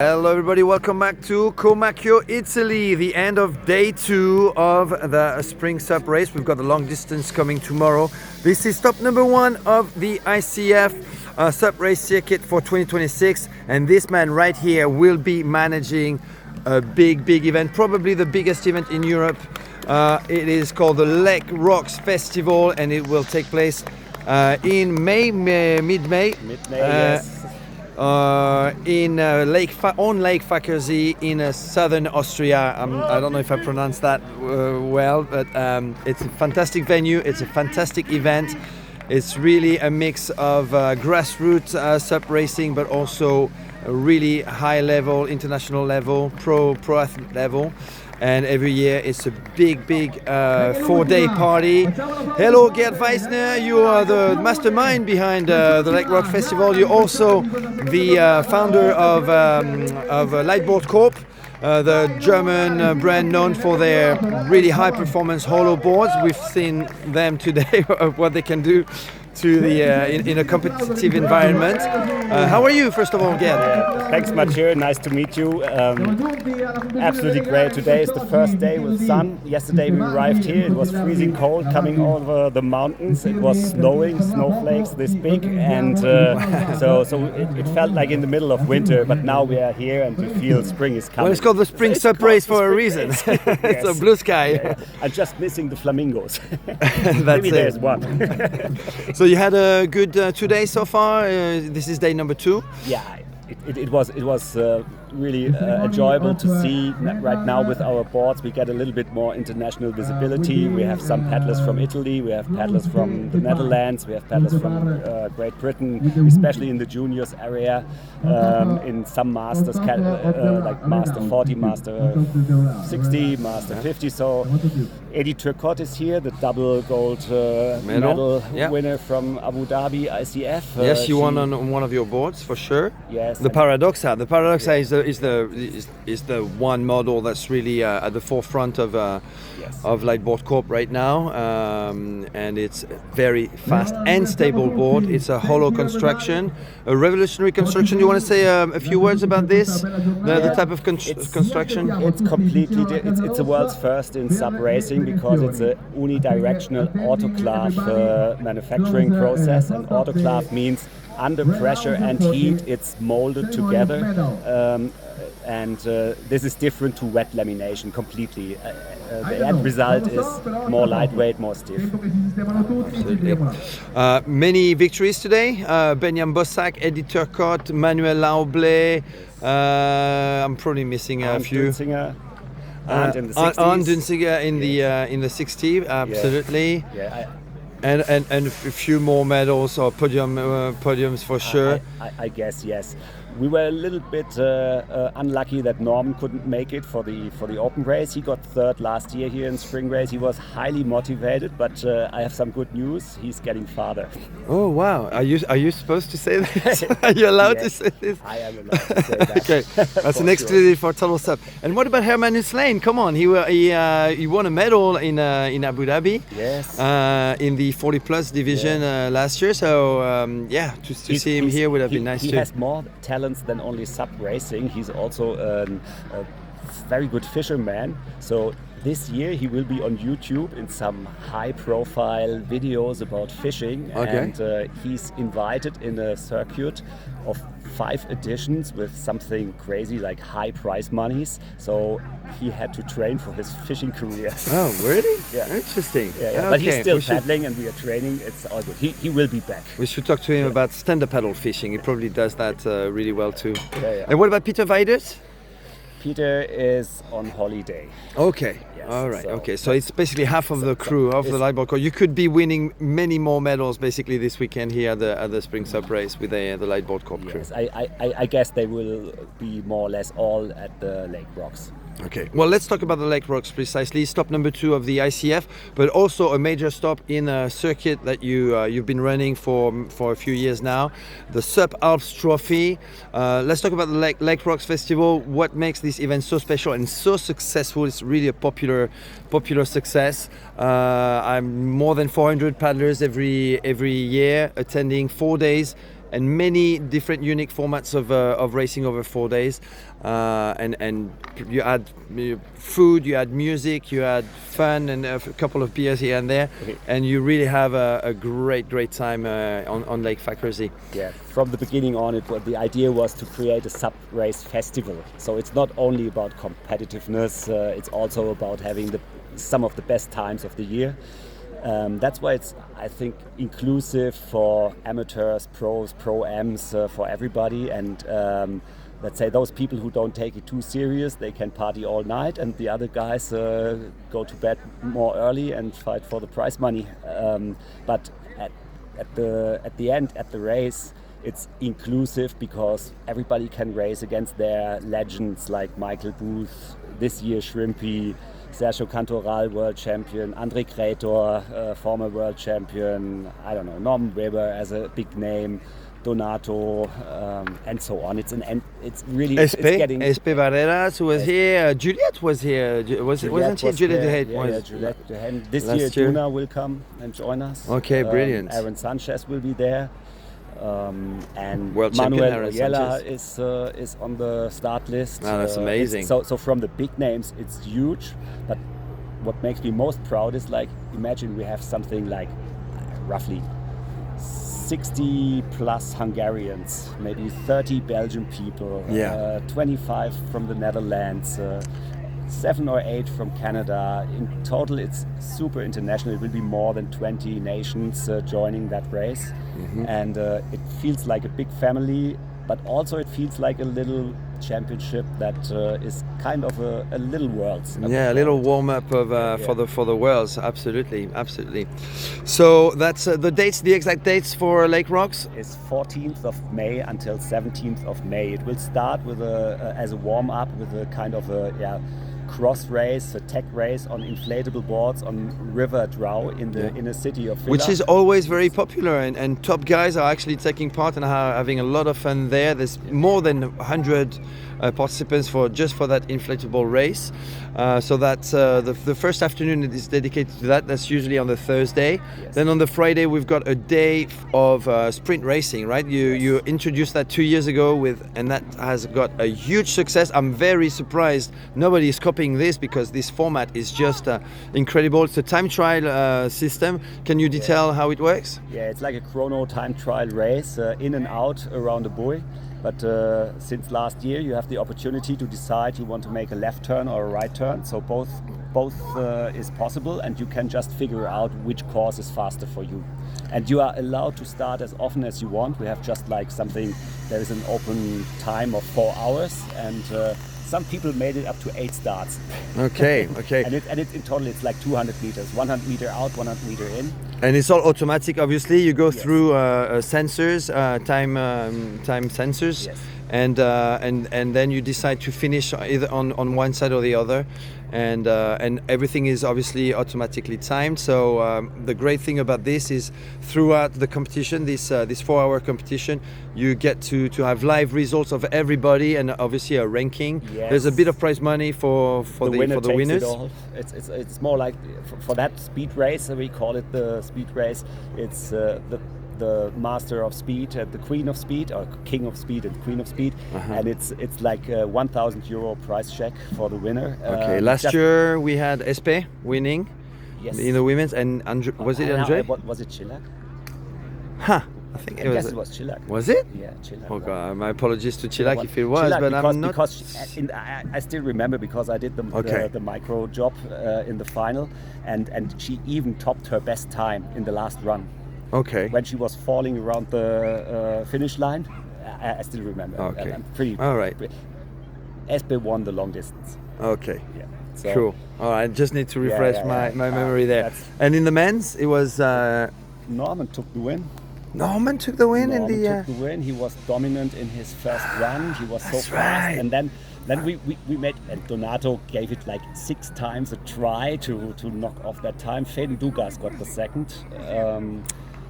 Hello everybody, welcome back to Comacchio, Italy, the end of day 2 of the Spring SUP Race. We've got the long distance coming tomorrow. This is stop number 1 of the ICF SUP Race circuit for 2026, and this man right here will be managing a big event, probably the biggest event in Europe. It is called the Lake Rocks Festival, and it will take place in mid-May. Yes. In Lake Fackersee in southern Austria. I don't know if I pronounced that well, but it's a fantastic venue. It's a fantastic event. It's really a mix of grassroots SUP racing, but also a really high level, international level, pro athlete level. And every year it's a big 4-day party. Hello, Gerd Weisner, you are the mastermind behind the Lake Rock Festival. You're also the founder of Light Board Corp, the German brand known for their really high performance hollow boards. We've seen them today, what they can do to the in a competitive environment. How are you, first of all, Gerd? Thanks, Mathieu. Nice to meet you. Absolutely great. Today is the first day with sun. Yesterday we arrived here. It was freezing cold coming over the mountains. It was snowing, snowflakes this big, and so it felt like in the middle of winter. But now we are here, and we feel spring is coming. Well, it's called the Spring SUP Race for a reason. It's a blue sky. Yeah. I'm just missing the flamingos. That's Maybe it. there's one. So you had a good 2 days so far. This is day number 2. Yeah, it was really enjoyable to see. Right now with our boards we get a little bit more international visibility. We have some paddlers from Italy, we have paddlers from the Netherlands, we have paddlers from Great Britain, especially in the juniors area, in some masters, like Master 40, Master 60, Master 50. So Eddie Turcotte is here, the double gold medal winner from Abu Dhabi ICF. Yes, you won on one of your boards for sure. Yes. The Paradoxa. The Paradoxa is the one model that's really at the forefront of Light Board Corp right now, and it's very fast and stable board. It's a hollow construction, a revolutionary construction. You want to say a few words about this? The type of construction? It's completely. It's the world's first in SUP racing because it's a unidirectional autoclave manufacturing process, and autoclave means under pressure and heat it's molded together, and this is different to wet lamination completely. The end result is more lightweight, more stiff. Absolutely. Many victories today. Benjamin Bossack, Eddie Turcotte, Manuel Lauble. I'm probably missing a few. And in the 60s. Arne Dunsiger in the 60, absolutely. Yeah. And a few more medals or podiums for sure. I guess yes. We were a little bit unlucky that Norman couldn't make it for the open race. He got third last year here in Spring Race. He was highly motivated, but I have some good news. He's getting farther. Oh wow! Are you supposed to say this? Are you allowed to say this? I am allowed to say that. Okay, that's an exclusive for TotalSUP. And what about Herman Huslijn? Come on, he won a medal in Abu Dhabi. Yes. In the 40+ division last year. So to see him here would have been nice too. He has more talents than only SUP racing. He's also a very good fisherman. So this year he will be on YouTube in some high-profile videos about fishing, and he's invited in a circuit of 5 editions with something crazy like high prize monies. So he had to train for his fishing career. Oh, really? Yeah. Interesting. Yeah. Okay. But he's still paddling, and we are training. It's all good. He will be back. We should talk to him about stand-up paddle fishing. He probably does that really well too. Yeah. And what about Peter Weiders? Peter is on holiday. Okay. Yes, All right. So it's basically half of the crew of the Light Board Corp. You could be winning many more medals basically this weekend here at the Spring SUP Race with the Light Board Corp crew. Yes, I guess they will be more or less all at the Lake Rocks. Okay, well, let's talk about the Lake Rocks precisely. Stop number 2 of the ICF, but also a major stop in a circuit that you've been running for a few years now, the SUP ALPS Trophy. Let's talk about the Lake Rocks Festival. What makes this event so special and so successful? It's really a popular success. I'm more than 400 paddlers every year attending 4 days and many different unique formats of racing over 4 days. And you had food, you had music, you had fun, and a couple of beers here and there, and you really have a great time on Lake Fackersee. Yeah, from the beginning on, the idea was to create a SUP race festival. So it's not only about competitiveness, it's also about having some of the best times of the year. That's why it's, I think, inclusive for amateurs, pros, pro-ams, for everybody. And let's say those people who don't take it too serious, they can party all night, and the other guys go to bed more early and fight for the prize money. But at the end, at the race, it's inclusive because everybody can race against their legends like Michael Booth, this year Shrimpy, Sergio Cantoral, world champion, André Kretor, former world champion, I don't know, Norman Weber as a big name, Donato, and so on. It's really it's getting. SP Barreras was here. Juliette was here. Wasn't she? Juliette Dehaene was. Yeah, Juliette Dehaene. This year, Tuna will come and join us. Okay, brilliant. Aaron Sanchez will be there. And World Manuel champion Oyela is on the start list. Oh, that's amazing. So from the big names, it's huge. But what makes me most proud is, like, imagine we have something like roughly 60 plus Hungarians, maybe 30 Belgian people, 25 from the Netherlands, 7 or 8 from Canada. In total, it's super international. It will be more than 20 nations joining that race. Mm-hmm. And it feels like a big family, but also it feels like a little championship that is kind of a little worlds. Yeah, a little warm up of for the worlds. Absolutely. So that's the dates. The exact dates for Lake Rocks is 14th of May until 17th of May. It will start with as a warm up with a kind of a cross race, a tech race on inflatable boards on River Drow in the inner city of Villa. Which is always very popular, and top guys are actually taking part and are having a lot of fun there. There's more than 100 participants for that inflatable race. So that's the first afternoon is dedicated to that. That's usually on the Thursday. Yes. Then on the Friday we've got a day of sprint racing, right? You introduced that 2 years ago and that has got a huge success. I'm very surprised nobody is copying this because this format is just incredible. It's a time trial system. Can you detail how it works? Yeah, it's like a chrono time trial race, in and out around a buoy. But since last year, you have the opportunity to decide you want to make a left turn or a right turn. So both is possible, and you can just figure out which course is faster for you. And you are allowed to start as often as you want. We have just like there is an open time of 4 hours, and some people made it up to 8 starts. Okay. and in total it's like 200 meters, 100 meter out, 100 meter in. And it's all automatic, obviously. You go through sensors, time sensors, yes. and then you decide to finish either on one side or the other, and everything is obviously automatically timed. So the great thing about this is throughout the competition, this 4-hour competition, you get to have live results of everybody and obviously a ranking. Yes. There's a bit of prize money for the winners. It all. It's more like for that speed race, we call it the speed race. It's the master of speed, the queen of speed, or king of speed and queen of speed, and it's like a 1,000 euro prize check for the winner. Okay, last year we had SP winning in the women's, and was it Andre? Was it Chilak? Huh. I guess it was Chilak. Was it? Yeah, Chilak. Oh God, my apologies to Chilak if it was, but I'm not. Because I still remember because I did the micro job in the final, and she even topped her best time in the last run. Okay. When she was falling around the finish line, I still remember. Okay. I'm pretty. All right. Espe won the long distance. Okay. Yeah. So, cool. All right. I just need to refresh my memory there. And in the men's, it was. Norman took the win. Norman took the win took the win. He was dominant in his first run. He was so fast, right. and then we made, and Donato gave it like 6 times a try to knock off that time. Faden Dugas got the second,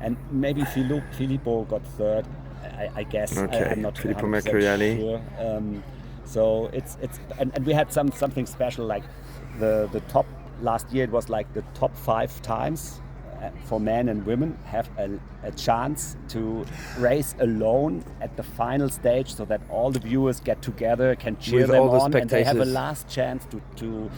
and maybe Filippo got third. I guess. Okay. I'm not Filippo 100% Mercuriali. sure. So it's and we had something special, like the top last year. It was like the top 5 times. for men and women have a chance to race alone at the final stage, so that all the viewers get together, can cheer With them all the on, and they have a spectators. last chance to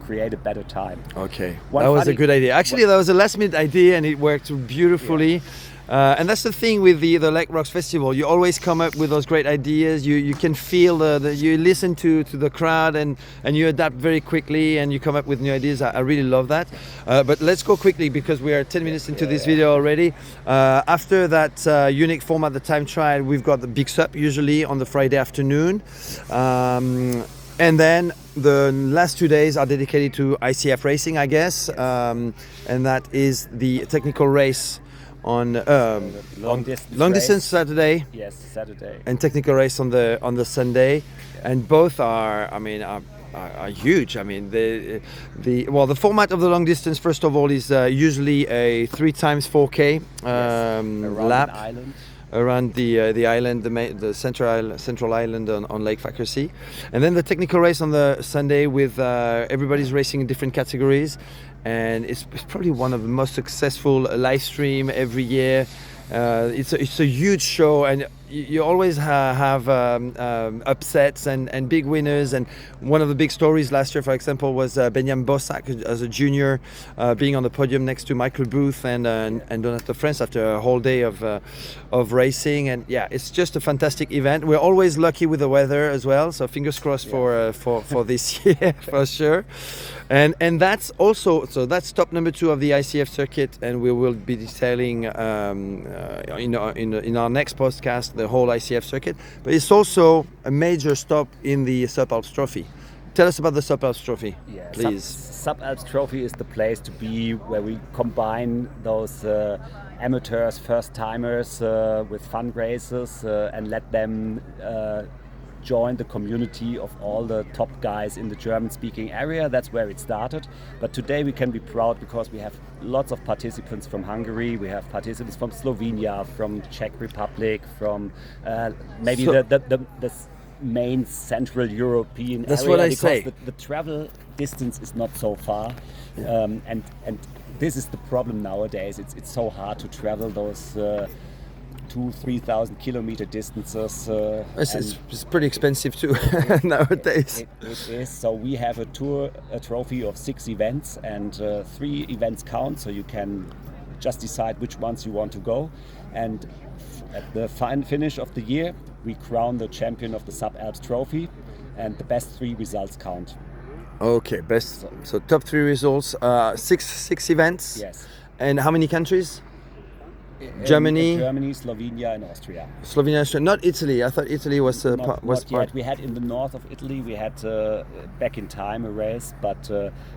create a better time. Okay, One that was a funny- good idea. Actually, that was a last minute idea and it worked beautifully. And that's the thing with the Lake Rocks Festival. You always come up with those great ideas. You can feel you listen to the crowd and you adapt very quickly and you come up with new ideas. I really love that. But let's go quickly because we are 10 minutes into this video already. After that unique format, the time trial, we've got the big SUP usually on the Friday afternoon. And then the last 2 days are dedicated to ICF racing, I guess. And that is the technical race on long distance race. Saturday, Yes, Saturday. and technical race on the Sunday, and both are huge. I mean, the format of the long distance, first of all, is usually a 3x 4K Around lap an island. around the island, the central island on Lake Fackersee, and then the technical race on the Sunday with everybody's racing in different categories, and it's probably one of the most successful live stream every year. It's a huge show, and you always have upsets and big winners. And one of the big stories last year, for example, was Benjamin Bossack as a junior being on the podium next to Michael Booth and Donato France after a whole day of racing. And yeah, it's just a fantastic event. We're always lucky with the weather as well, so fingers crossed for this year for sure. And that's also, so that's stop number 2 of the ICF circuit, and we will be detailing in our next podcast the whole ICF circuit. But it's also a major stop in the SUP ALPS Trophy. Tell us about the SUP ALPS Trophy, please. SUP ALPS Trophy is the place to be, where we combine those amateurs, first timers with fundraisers and let them join the community of all the top guys in the German-speaking area. That's where it started. But today we can be proud because we have lots of participants from Hungary, we have participants from Slovenia, from Czech Republic, from maybe the main Central European That's area. what I because say. The travel distance is not so far, and this is the problem nowadays. It's so hard to travel those 2,000-3,000 kilometer distances. It's pretty expensive too nowadays. It is. So we have a trophy of 6 events, and 3 events count. So you can just decide which ones you want to go. And at the finish of the year, we crown the champion of the SUP ALPS Trophy, and the best 3 results count. Okay, so top 3 results, 6 events. Yes. And how many countries? Germany, Slovenia, and Austria. Slovenia, Austria. Not Italy. I thought Italy was Not part. yet. We had in the north of Italy. We had back in time a race, but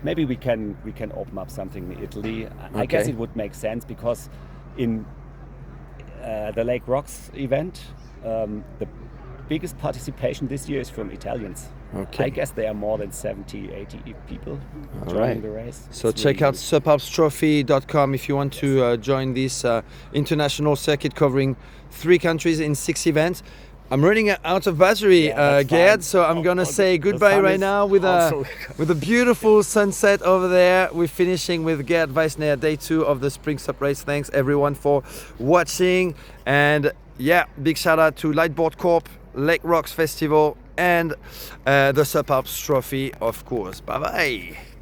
maybe we can open up something in Italy. I guess it would make sense because in the Lake Rocks event, the biggest participation this year is from Italians. Okay. I guess there are more than 70, 80 people joining the race. So It's check really out supalpstrophy.com if you want to join this international circuit covering 3 countries in 6 events. I'm running out of battery, that's Gerd, fine. so I'm gonna say the goodbye sun right is now with also- a beautiful sunset over there. We're finishing with Gerd Weisner, day 2 of the Spring SUP Race. Thanks everyone for watching, and yeah, big shout out to Light Board Corp, Lake Rocks Festival, and the SUP ALPS Trophy, of course. Bye bye.